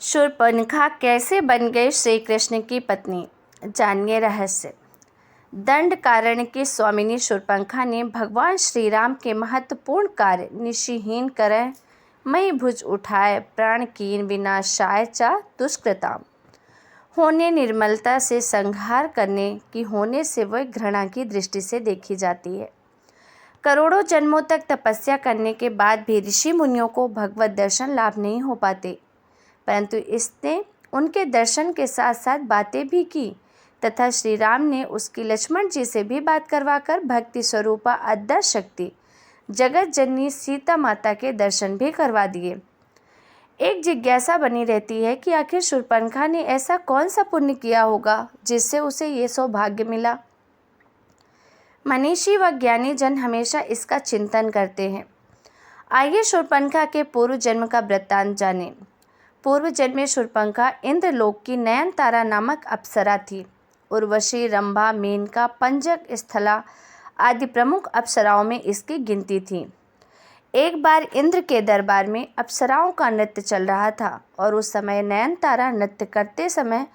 शूर्पणखा कैसे बन गई श्री कृष्ण की पत्नी, जानिए रहस्य। दंडकारण्य की स्वामिनी शूर्पणखा ने भगवान श्री राम के महत्वपूर्ण कार्य निशिहीन करय मई भुज उठाए प्राण कीन विनाशाय च दुष्कृताम होने निर्मलता से संहार करने की होने से वह घृणा की दृष्टि से देखी जाती है। करोड़ों जन्मों तक तपस्या करने के बाद भी ऋषि मुनियों को भगवत दर्शन लाभ नहीं हो पाते, परंतु इसने उनके दर्शन के साथ साथ बातें भी की तथा श्री राम ने उसकी लक्ष्मण जी से भी बात करवाकर भक्ति स्वरूपा अद्भुत शक्ति जगत जननी सीता माता के दर्शन भी करवा दिए। एक जिज्ञासा बनी रहती है कि आखिर शूर्पणखा ने ऐसा कौन सा पुण्य किया होगा जिससे उसे ये सौभाग्य मिला। मनीषी व ज्ञानी जन हमेशा इसका चिंतन करते हैं। आइए शूर्पणखा के पूर्व जन्म का वृत्तांत जानें। पूर्व जन्म में शूर्पणखा इंद्रलोक की नयनतारा नामक अप्सरा थी। उर्वशी, रंभा, मेनका, पंजक, स्थला आदि प्रमुख अप्सराओं में इसकी गिनती थी। एक बार इंद्र के दरबार में अप्सराओं का नृत्य चल रहा था और उस समय नयनतारा नृत्य करते समय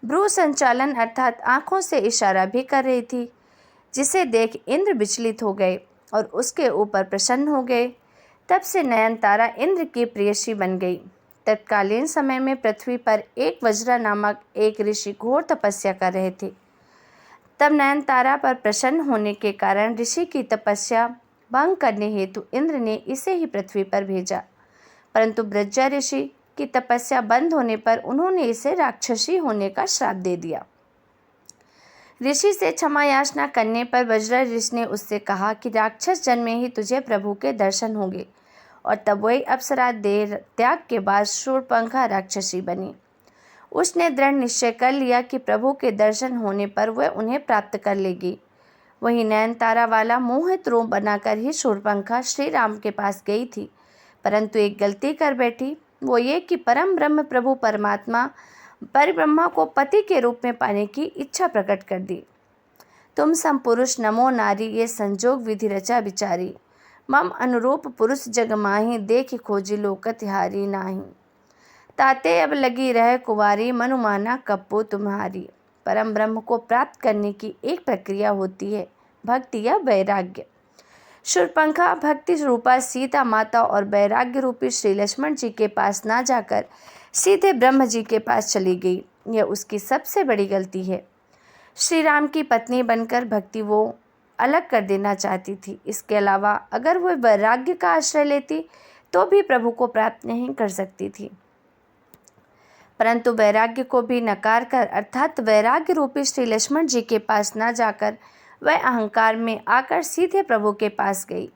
भ्रू संचालन अर्थात आँखों से इशारा भी कर रही थी, जिसे देख इंद्र विचलित हो गए और उसके ऊपर प्रसन्न हो गए। तब से नयनतारा इंद्र की प्रेयसी बन गई। तत्कालीन समय में पृथ्वी पर एक वज्रा नामक एक ऋषि घोर तपस्या कर रहे थे। तब नयनतारा पर प्रसन्न होने के कारण ऋषि की तपस्या भंग करने हेतु इंद्र ने इसे ही पृथ्वी पर भेजा, परंतु ब्रह्मा ऋषि की तपस्या बंद होने पर उन्होंने इसे राक्षसी होने का श्राप दे दिया। ऋषि से क्षमा याचना करने पर वज्र ऋषि ने उससे कहा कि राक्षस जन्म में ही तुझे प्रभु के दर्शन होंगे, और तब वही अप्सरा देह त्याग के बाद शूर्पणखा राक्षसी बनी। उसने दृढ़ निश्चय कर लिया कि प्रभु के दर्शन होने पर वह उन्हें प्राप्त कर लेगी। वही नयनतारा वाला मोहित रूप बनाकर ही शूर्पणखा श्री राम के पास गई थी, परंतु एक गलती कर बैठी, वो ये कि परम ब्रह्म प्रभु परमात्मा परब्रह्मा को पति के रूप में पाने की इच्छा प्रकट कर दी। तुम सम पुरुष नमो नारी, ये संजोग विधि रचा विचारी, मम अनुरूप पुरुष जग माही, देख खोजी लोकत हारी नाही, ताते अब लगी रह कुवारी, मनुमाना कप्पो तुम्हारी। परम ब्रह्म को प्राप्त करने की एक प्रक्रिया होती है, भक्ति या वैराग्य। शूर्पणखा भक्ति रूपा सीता माता और वैराग्य रूपी श्री लक्ष्मण जी के पास ना जाकर सीधे ब्रह्म जी के पास चली गई। यह उसकी सबसे बड़ी गलती है। श्री राम की पत्नी बनकर भक्ति वो अलग कर देना चाहती थी। इसके अलावा अगर वह वैराग्य का आश्रय लेती तो भी प्रभु को प्राप्त नहीं कर सकती थी, परंतु वैराग्य को भी नकार कर अर्थात वैराग्य रूपी श्री लक्ष्मण जी के पास न जाकर वह अहंकार में आकर सीधे प्रभु के पास गई।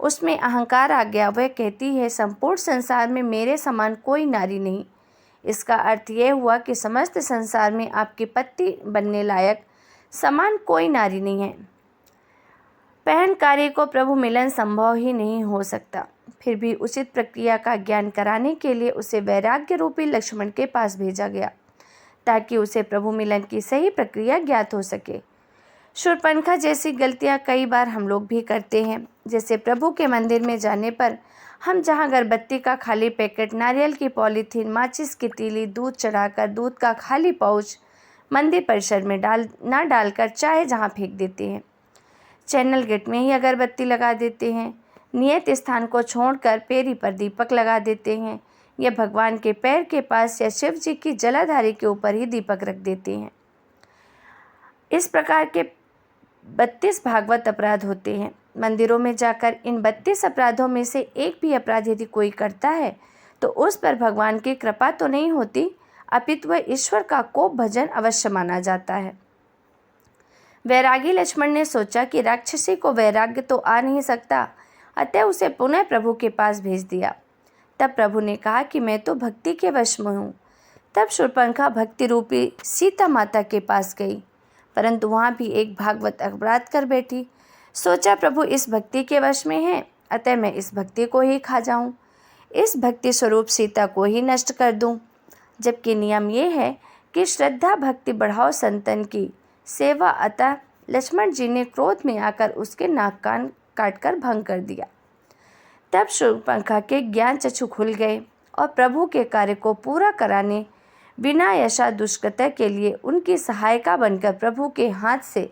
उसमें अहंकार आ गया। वह कहती है, संपूर्ण संसार में मेरे समान कोई नारी नहीं। इसका अर्थ यह हुआ कि समस्त संसार में आपकी पत्नी बनने लायक समान कोई नारी नहीं है। पहनकारी को प्रभु मिलन संभव ही नहीं हो सकता। फिर भी उचित प्रक्रिया का ज्ञान कराने के लिए उसे वैराग्य रूपी लक्ष्मण के पास भेजा गया, ताकि उसे प्रभु मिलन की सही प्रक्रिया ज्ञात हो सके। शूर्पणखा जैसी गलतियां कई बार हम लोग भी करते हैं। जैसे प्रभु के मंदिर में जाने पर हम जहां अगरबत्ती का खाली पैकेट, नारियल की पॉलीथीन, माचिस की तीली, दूध चढ़ाकर दूध का खाली पाउच मंदिर परिसर में डालकर चाहे जहां फेंक देते हैं। चैनल गेट में ही अगरबत्ती लगा देते हैं। नियत स्थान को छोड़कर पेरी पर दीपक लगा देते हैं, या भगवान के पैर के पास या शिव जी की जलाधारी के ऊपर ही दीपक रख देते हैं। इस प्रकार के 32 भागवत अपराध होते हैं। मंदिरों में जाकर इन 32 अपराधों में से एक भी अपराध यदि कोई करता है तो उस पर भगवान की कृपा तो नहीं होती, अपितु वह ईश्वर का कोप भजन अवश्य माना जाता है। वैरागी लक्ष्मण ने सोचा कि राक्षसी को वैराग्य तो आ नहीं सकता, अतः उसे पुनः प्रभु के पास भेज दिया। तब प्रभु ने कहा कि मैं तो भक्ति के वश में हूँ। तब शूर्पणखा भक्ति रूपी सीता माता के पास गई, परंतु वहाँ भी एक भागवत अपराध कर बैठी। सोचा प्रभु इस भक्ति के वश में है, अतः मैं इस भक्ति को ही खा जाऊँ, इस भक्ति स्वरूप सीता को ही नष्ट कर दूँ। जबकि नियम ये है कि श्रद्धा भक्ति बढ़ाओ संतन की सेवा, अतः लक्ष्मण जी ने क्रोध में आकर उसके नाक कान काटकर भंग कर दिया। तब शूर्पणखा के ज्ञान चक्षु खुल गए और प्रभु के कार्य को पूरा कराने बिना यशा दुष्कृत्य के लिए उनकी सहायिका बनकर प्रभु के हाथ से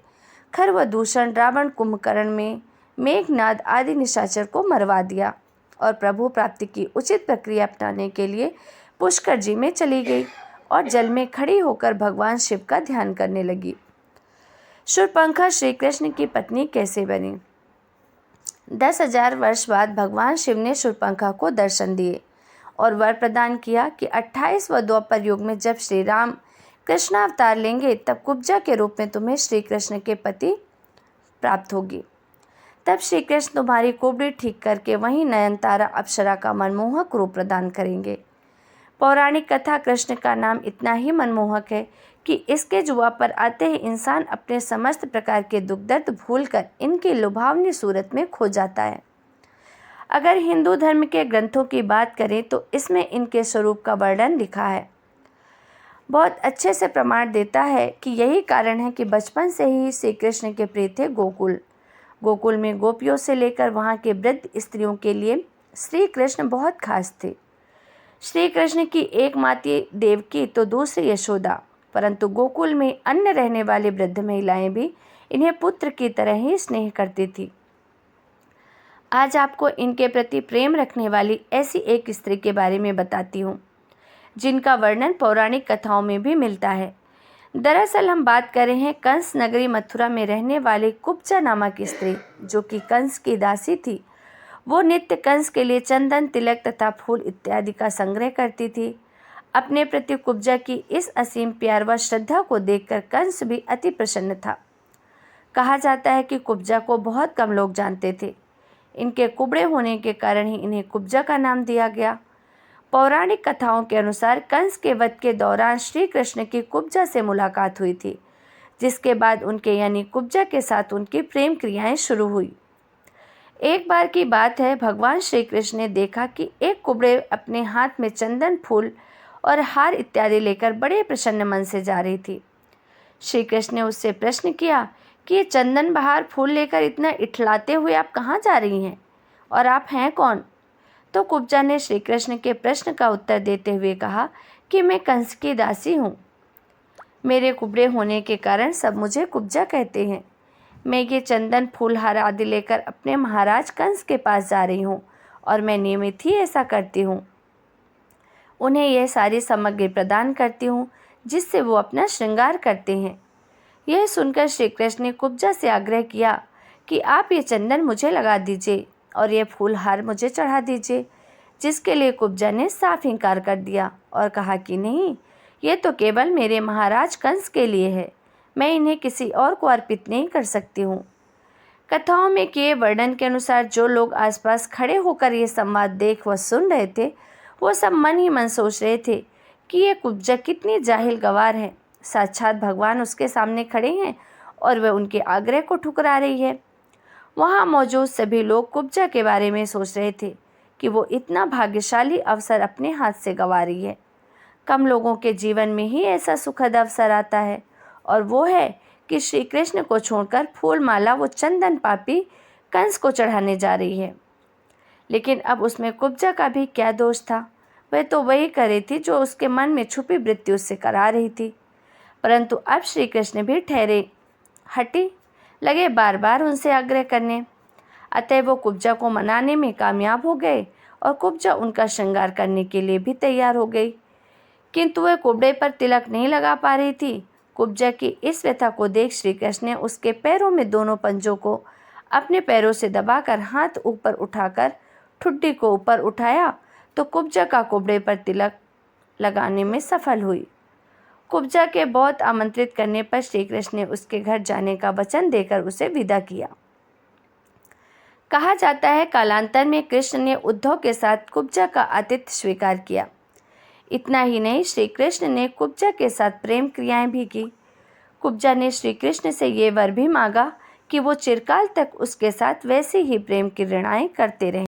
खरवदूषण, रावण, कुंभकर्ण में मेघनाद आदि निशाचर को मरवा दिया और प्रभु प्राप्ति की उचित प्रक्रिया अपनाने के लिए पुष्कर जी में चली गई और जल में खड़ी होकर भगवान शिव का ध्यान करने लगी। शूर्पणखा श्री कृष्ण की पत्नी कैसे बनी? 10,000 वर्ष बाद भगवान शिव ने शूर्पणखा को दर्शन दिए और वर प्रदान किया कि 28वें द्वापर युग में जब श्री राम कृष्णावतार लेंगे तब कुब्जा के रूप में तुम्हें श्री कृष्ण के पति प्राप्त होगी। तब श्री कृष्ण तुम्हारी कुबड़ी ठीक करके वहीं नयनतारा अप्सरा का मनमोहक रूप प्रदान करेंगे। पौराणिक कथा कृष्ण का नाम इतना ही मनमोहक है कि इसके जुआ पर आते ही इंसान अपने समस्त प्रकार के दुख दर्द भूलकर इनकी लुभावनी सूरत में खो जाता है। अगर हिंदू धर्म के ग्रंथों की बात करें तो इसमें इनके स्वरूप का वर्णन लिखा है। बहुत अच्छे से प्रमाण देता है कि यही कारण है कि बचपन से ही श्री कृष्ण के प्रिय थे गोकुल में गोपियों से लेकर वहाँ के वृद्ध स्त्रियों के लिए श्री कृष्ण बहुत खास थे। श्री कृष्ण की एक माता देवकी तो दूसरी यशोदा, परंतु गोकुल में अन्य रहने वाली वृद्ध महिलाएं भी इन्हें पुत्र की तरह ही स्नेह करती थी। आज आपको इनके प्रति प्रेम रखने वाली ऐसी एक स्त्री के बारे में बताती हूँ जिनका वर्णन पौराणिक कथाओं में भी मिलता है। दरअसल हम बात कर रहे हैं कंस नगरी मथुरा में रहने वाली कुब्जा नामक स्त्री, जो कि कंस की दासी थी। वो नित्य कंस के लिए चंदन, तिलक तथा फूल इत्यादि का संग्रह करती थी। अपने प्रति कुब्जा की इस असीम प्यार व श्रद्धा को देखकर कंस भी अति प्रसन्न था। कहा जाता है कि कुब्जा को बहुत कम लोग जानते थे। इनके कुबड़े होने के कारण ही इन्हें कुब्जा का नाम दिया गया। पौराणिक कथाओं के अनुसार कंस के वध के दौरान श्री कृष्ण की कुब्जा से मुलाकात हुई थी, जिसके बाद उनके यानी कुब्जा के साथ उनकी प्रेम क्रियाएं शुरू हुई। एक बार की बात है, भगवान श्री कृष्ण ने देखा कि एक कुबड़े अपने हाथ में चंदन, फूल और हार इत्यादि लेकर बड़े प्रसन्न मन से जा रही थी। श्री कृष्ण ने उससे प्रश्न किया कि ये चंदन, बहार, फूल लेकर इतना इठलाते हुए आप कहाँ जा रही हैं और आप हैं कौन? तो कुब्जा ने श्री कृष्ण के प्रश्न का उत्तर देते हुए कहा कि मैं कंस की दासी हूँ। मेरे कुबड़े होने के कारण सब मुझे कुब्जा कहते हैं। मैं ये चंदन, फूल, हार आदि लेकर अपने महाराज कंस के पास जा रही हूँ और मैं नियमित ही ऐसा करती हूँ। उन्हें यह सारी सामग्री प्रदान करती हूँ जिससे वो अपना श्रृंगार करते हैं। यह सुनकर श्री कृष्ण ने कुब्जा से आग्रह किया कि आप ये चंदन मुझे लगा दीजिए और ये फूल हार मुझे चढ़ा दीजिए, जिसके लिए कुब्जा ने साफ इनकार कर दिया और कहा कि नहीं, ये तो केवल मेरे महाराज कंस के लिए है, मैं इन्हें किसी और को अर्पित नहीं कर सकती हूँ। कथाओं में किए वर्णन के अनुसार जो लोग आसपास खड़े होकर ये संवाद देख व सुन रहे थे, वो सब मन ही मन सोच रहे थे कि ये कुब्जा कितनी जाहिल गवार है। साक्षात भगवान उसके सामने खड़े हैं और वह उनके आग्रह को ठुकरा रही है। वहाँ मौजूद सभी लोग कुब्जा के बारे में सोच रहे थे कि वो इतना भाग्यशाली अवसर अपने हाथ से गंवा रही है। कम लोगों के जीवन में ही ऐसा सुखद अवसर आता है और वो है कि श्री कृष्ण को छोड़कर फूल माला वो चंदन पापी कंस को चढ़ाने जा रही है। लेकिन अब उसमें कुब्जा का भी क्या दोष था? वह तो वही कर रही थी जो उसके मन में छुपी वृत्ति उससे करा रही थी। परंतु अब श्री कृष्ण भी ठहरे हटी लगे बार बार उनसे आग्रह करने। अतः वो कुब्जा को मनाने में कामयाब हो गए और कुब्जा उनका श्रृंगार करने के लिए भी तैयार हो गई। किंतु वह कुबड़े पर तिलक नहीं लगा पा रही थी। कुब्जा की इस व्यथा को देख श्री कृष्ण ने उसके पैरों में दोनों पंजों को अपने पैरों से दबाकर हाथ ऊपर उठाकर ठुड्डी को ऊपर उठाया तो कुब्जा का कुबड़े पर तिलक लगाने में सफल हुई। कुब्जा के बहुत आमंत्रित करने पर श्री कृष्ण ने उसके घर जाने का वचन देकर उसे विदा किया। कहा जाता है कालांतर में कृष्ण ने उद्धव के साथ कुब्जा का आतिथ्य स्वीकार किया। इतना ही नहीं, श्री कृष्ण ने कुब्जा के साथ प्रेम क्रियाएं भी की। कुब्जा ने श्री कृष्ण से ये वर भी मांगा कि वो चिरकाल तक उसके साथ वैसी ही प्रेम क्रियाएं करते रहें।